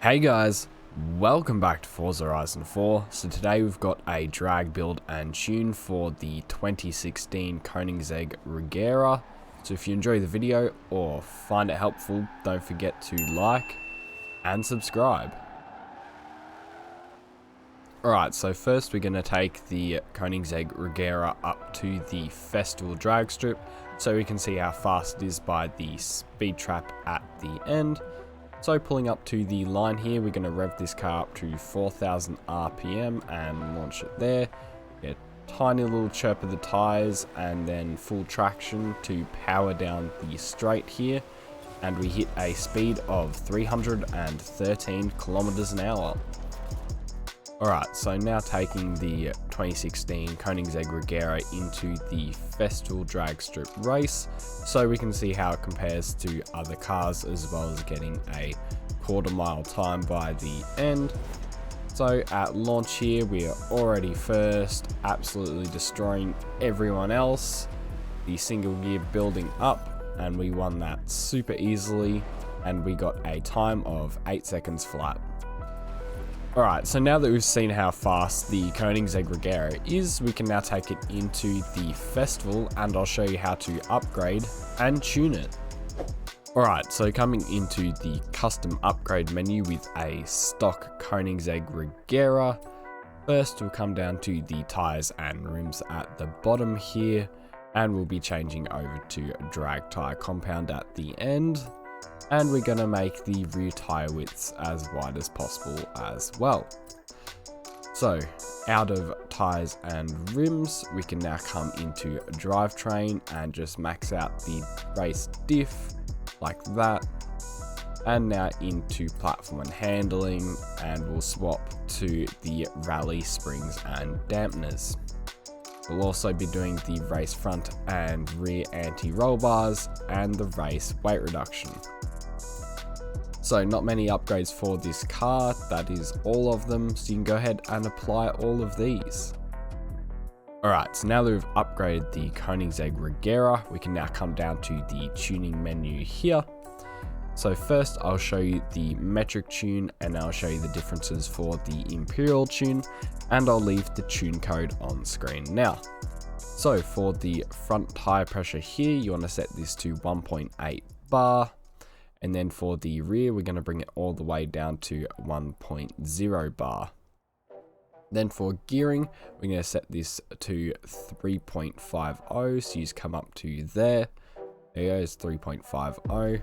Hey guys, welcome back to Forza Horizon 4. So today we've got a drag build and tune for the 2016 Koenigsegg Regera. So if you enjoy the video or find it helpful, don't forget to like and subscribe. Alright, so first we're going to take the Koenigsegg Regera up to the festival drag strip so we can see how fast it is by the speed trap at the end. So pulling up to the line here, we're going to rev this car up to 4,000 RPM and launch it there. Get a tiny little chirp of the tyres and then full traction to power down the straight here. And we hit a speed of 313 kilometers an hour. Alright, so now taking the 2016 Koenigsegg Regera into the festival drag strip race so we can see how it compares to other cars as well as getting a quarter-mile time by the end. So at launch here we are already first, absolutely destroying everyone else. The single gear building up and we won that super easily and we got a time of 8 seconds flat. Alright, so now that we've seen how fast the Koenigsegg Regera is, we can now take it into the festival and I'll show you how to upgrade and tune it. Alright, so coming into the custom upgrade menu with a stock Koenigsegg Regera, first we'll come down to the tyres and rims at the bottom here and we'll be changing over to drag tyre compound at the end. And we're going to make the rear tyre widths as wide as possible as well. So out of tyres and rims, we can now come into drivetrain and just max out the race diff like that. And now into platform and handling, and we'll swap to the rally springs and dampeners. We'll also be doing the race front and rear anti-roll bars and the race weight reduction. So not many upgrades for this car, that is all of them, so you can go ahead and apply all of these. Alright, so now that we've upgraded the Koenigsegg Regera, we can now come down to the tuning menu here. So first I'll show you the metric tune and I'll show you the differences for the imperial tune, and I'll leave the tune code on screen now. So for the front tire pressure here, you want to set this to 1.8 bar. And then for the rear, we're going to bring it all the way down to 1.0 bar. Then for gearing, we're going to set this to 3.50, so you just come up to there. There you go, it's 3.50.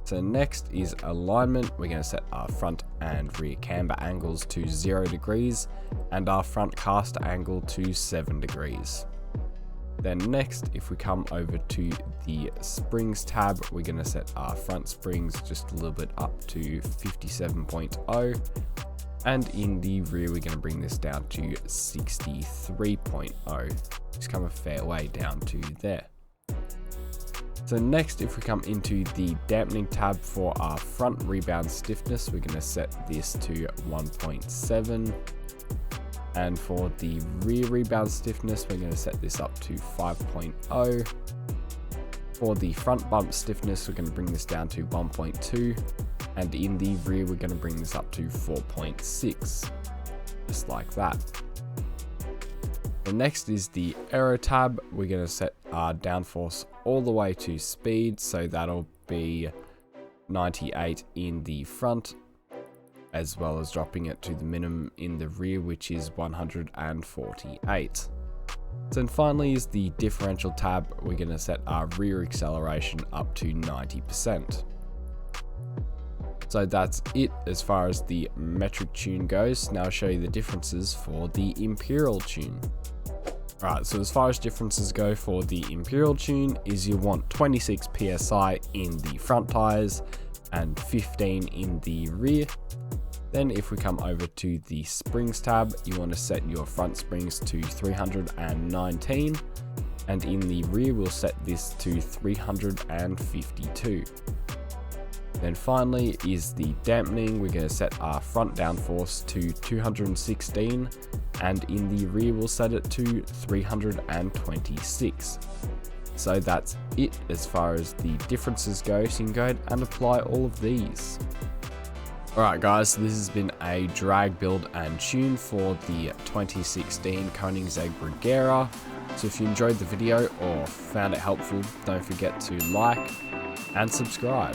So next is alignment. We're going to set our front and rear camber angles to 0 degrees and our front caster angle to 7 degrees. Then next, if we come over to the springs tab, we're going to set our front springs just a little bit up to 57.0. And in the rear, we're going to bring this down to 63.0. Just come a fair way down to there. So next, if we come into the dampening tab for our front rebound stiffness, we're going to set this to 1.7. And for the rear rebound stiffness, we're going to set this up to 5.0. For the front bump stiffness, we're going to bring this down to 1.2. And in the rear, we're going to bring this up to 4.6. Just like that. The next is the aero tab. We're going to set our downforce all the way to speed. So that'll be 98 in the front, as well as dropping it to the minimum in the rear, which is 148. Then finally is the differential tab. We're going to set our rear acceleration up to 90%. So that's it as far as the metric tune goes. Now I'll show you the differences for the imperial tune. Alright, so as far as differences go for the imperial tune is you want 26 PSI in the front tires and 15 in the rear. Then if we come over to the springs tab, you want to set your front springs to 319, and in the rear we'll set this to 352. Then finally is the dampening. We're going to set our front downforce to 216, and in the rear we'll set it to 326. So that's it as far as the differences go, so you can go ahead and apply all of these. Alright guys, so this has been a drag build and tune for the 2016 Koenigsegg Regera. So if you enjoyed the video or found it helpful, don't forget to like and subscribe.